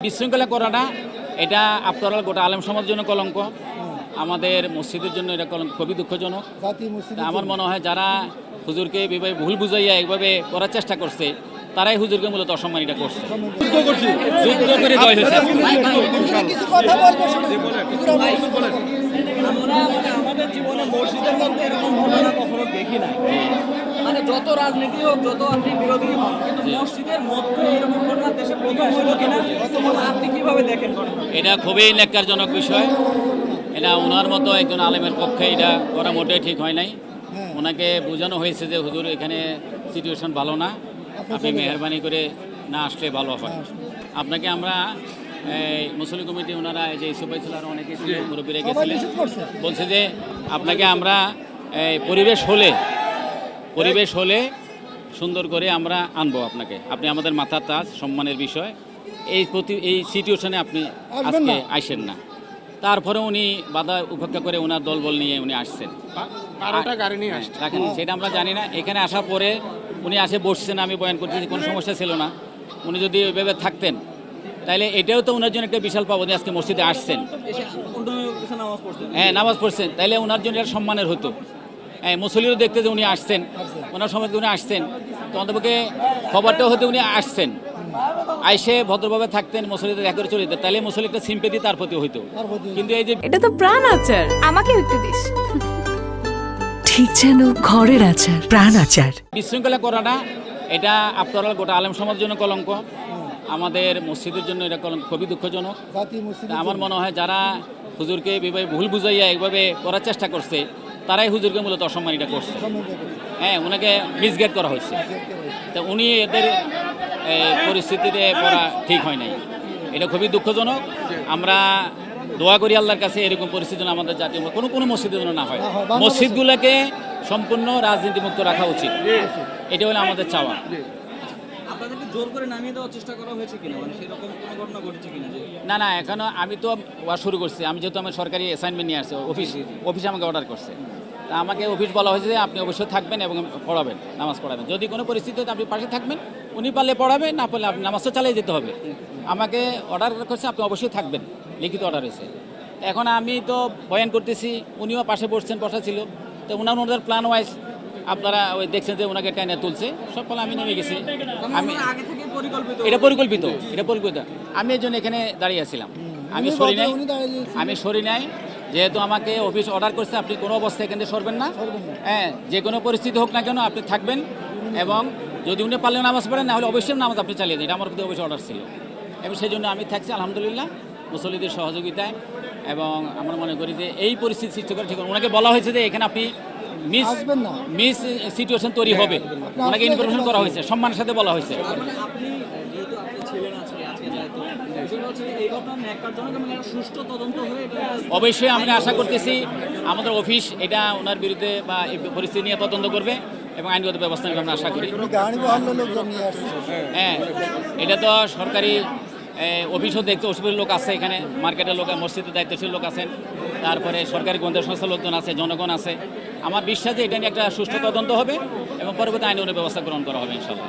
বিশৃঙ্খলা করাটা এটা আফটার অল গোটা আলেম সমাজের জন্য কলঙ্ক, আমাদের মসজিদের জন্য এটা কলঙ্ক, খুবই দুঃখজনক। আমার মনে হয় যারা হুজুরকে এভাবে ভুল বুঝাইয়া এইভাবে করার চেষ্টা করছে তারাই হুজুরকে মূলত অসম্মানিত করছে। যুদ্ধ করে জয় হয়েছে। আমাদের জীবনে মসজিদের মধ্যে এরকম ঘটনা কখনো দেখি না। মানে যত রাজনীতি হোক, যত আপনি বিরোধী হোক, কিন্তু মসজিদের মধ্যে এরকম ঘটনা দেশে প্রথম হলো কিনা আপনি কিভাবে দেখেন? এটা খুবই ন্যাক্কারজনক বিষয়। এটা ওনার মতো একজন আলেমের পক্ষে এটা করা মোটেই ঠিক হয় নাই। ওনাকে বোঝানো হয়েছে যে হুজুর এখানে সিচুয়েশন ভালো না, আপনি মেহরবানি করে না আসলে ভালো হয়। আপনাকে আমরা মুসলিম কমিটি ওনারা যে ইসুফাই ছিল আর অনেকে মুরব্বীরা গেছিলেন, বলছে যে আপনাকে আমরা পরিবেশ হলে সুন্দর করে আমরা আনবো আপনাকে, আপনি আমাদের মাথার তাজ, সম্মানের বিষয়। এই সিচুয়েশনে আপনি আজকে আইসেন না। তারপরে উনি বাধা উপেক্ষা করে ওনার দলবল নিয়ে উনি আসছেন, রাখেন সেটা আমরা জানি না। এখানে আসার পরে উনি আসে বসছেন, আমি বয়ান করতেছি, কোনো সমস্যা ছিল না। উনি যদি ওইভাবে থাকতেন তাহলে এটাও তো ওনার জন্য একটা বিশাল পাবো যে আজকে মসজিদে আসছেন, হ্যাঁ নামাজ পড়ছেন, তাইলে ওনার জন্য এটা সম্মানের হতো। হ্যাঁ মুসলিমও দেখতে যে উনি আসছেন, ওনার সময় উনি আসছেন, তো অন্তপক্ষে খবরটাও হতে উনি আসছেন, আইসে ভদ্রভাবে থাকতেন, মুসলিমদের দেখা করে চলে যেতেন, তাহলে মুসলিম একটা সিম্পেথি তার প্রতি হইতো। কিন্তু এই যে এটা তো প্রাণ আচার, আমাকে একটু দিস। ঠিক যেন ঘরের আচার, প্রাণ আচার। বিশৃঙ্খলা করাটা এটা আফটার অল গোটা আলেম সমাজের জন্য কলঙ্ক, আমাদের মসজিদের জন্য এটা কলঙ্ক, খুবই দুঃখজনক। আমার মনে হয় যারা হুজুরকে এভাবে ভুল বুঝাইয়া এইভাবে করার চেষ্টা করছে তারাই হুজুরকে মূলত অসম্মানিত করছে। হ্যাঁ ওনাকে মিসগাইড করা হয়েছে, তা উনি এদের পরিস্থিতিতে পড়া ঠিক হয় নাই, এটা খুবই দুঃখজনক। আমরা দোয়া করি আল্লাহর কাছে এরকম পরিস্থিতি যেন আমাদের জাতীয় কোনো মসজিদের জন্য না হয়। মসজিদগুলোকে সম্পূর্ণ রাজনীতিমুক্ত রাখা উচিত, এটা হলো আমাদের চাওয়া। আপনাদেরকে জোর করে নামিয়ে দেওয়ার চেষ্টা করা হয়েছে কিনা, মানে সেরকম কোনো ঘটনা ঘটেছে কিনা? না এখনো আমি তো ওয়াজ শুরু করছি, আমি যেহেতু আমার সরকারি অ্যাসাইনমেন্ট নিয়ে আসছি, অফিস আমাকে অর্ডার করছে, তা আমাকে অফিস বলা হয়েছে যে আপনি অবশ্যই থাকবেন এবং পড়াবেন, নামাজ পড়াবেন, যদি কোনো পরিস্থিতিতে আপনি পাশে থাকবেন, উনি পারলে পড়াবেন, না পারলে আপনি নামাজটা চালিয়ে যেতে হবে। আমাকে অর্ডার করছে আপনি অবশ্যই থাকবেন, লিখিত অর্ডার হয়েছে। এখন আমি তো বয়ান করতেছি, উনিও পাশে বসা ছিল, তো ওনাদের প্ল্যান ওয়াইজ আপনারা ওই দেখছেন যে ওনাকে টাইনে তুলছে, সব ফলে আমি নেমে গেছি। এটা পরিকল্পিত। আমি এই জন্য এখানে দাঁড়িয়ে আছিলাম, আমি সরি নাই, যেহেতু আমাকে অফিস অর্ডার করছে আপনি কোনো অবস্থায় এখান থেকে সরবেন না, হ্যাঁ যে কোনো পরিস্থিতি হোক না কেন আপনি থাকবেন, এবং যদি উনি পারলে নামাজ পড়েন, না হলে অবশ্যই নামাজ আপনি চালিয়ে দিন, এটা আমার প্রতি অবশ্যই অর্ডার ছিল, এবং সেই জন্য আমি থাকছি আলহামদুলিল্লাহ মুসল্লিদের সহযোগিতায়। এবং আমরা মনে করি যে এই পরিস্থিতি সৃষ্টি করে ঠিক, ওনাকে বলা হয়েছে যে এখানে আপনি মিস সিচুয়েশন তৈরি হবে, ওনাকে ইনফরমেশন করা হয়েছে, সম্মানের সাথে বলা হয়েছে। অবশ্যই আমরা আশা করতেছি আমাদের অফিস এটা ওনার বিরুদ্ধে বা এই পরিস্থিতি নিয়ে তদন্ত করবে এবং আইনগত ব্যবস্থা নেবে, আমরা আশা করি। হ্যাঁ এটা তো সরকারি অফিসও দেখতে, অফিসের লোক আছে এখানে, মার্কেটের লোক, মসজিদের দায়িত্বশীল লোক আছেন, তারপরে সরকারি গোয়েন্দা সংস্থার লোকজন আছে, জনগণ আছে। আমার বিশ্বাস যে এটা নিয়ে একটা সুষ্ঠু তদন্ত হবে এবং পরবর্তী আইনগত ব্যবস্থা গ্রহণ করা হবে ইনশাআল্লাহ।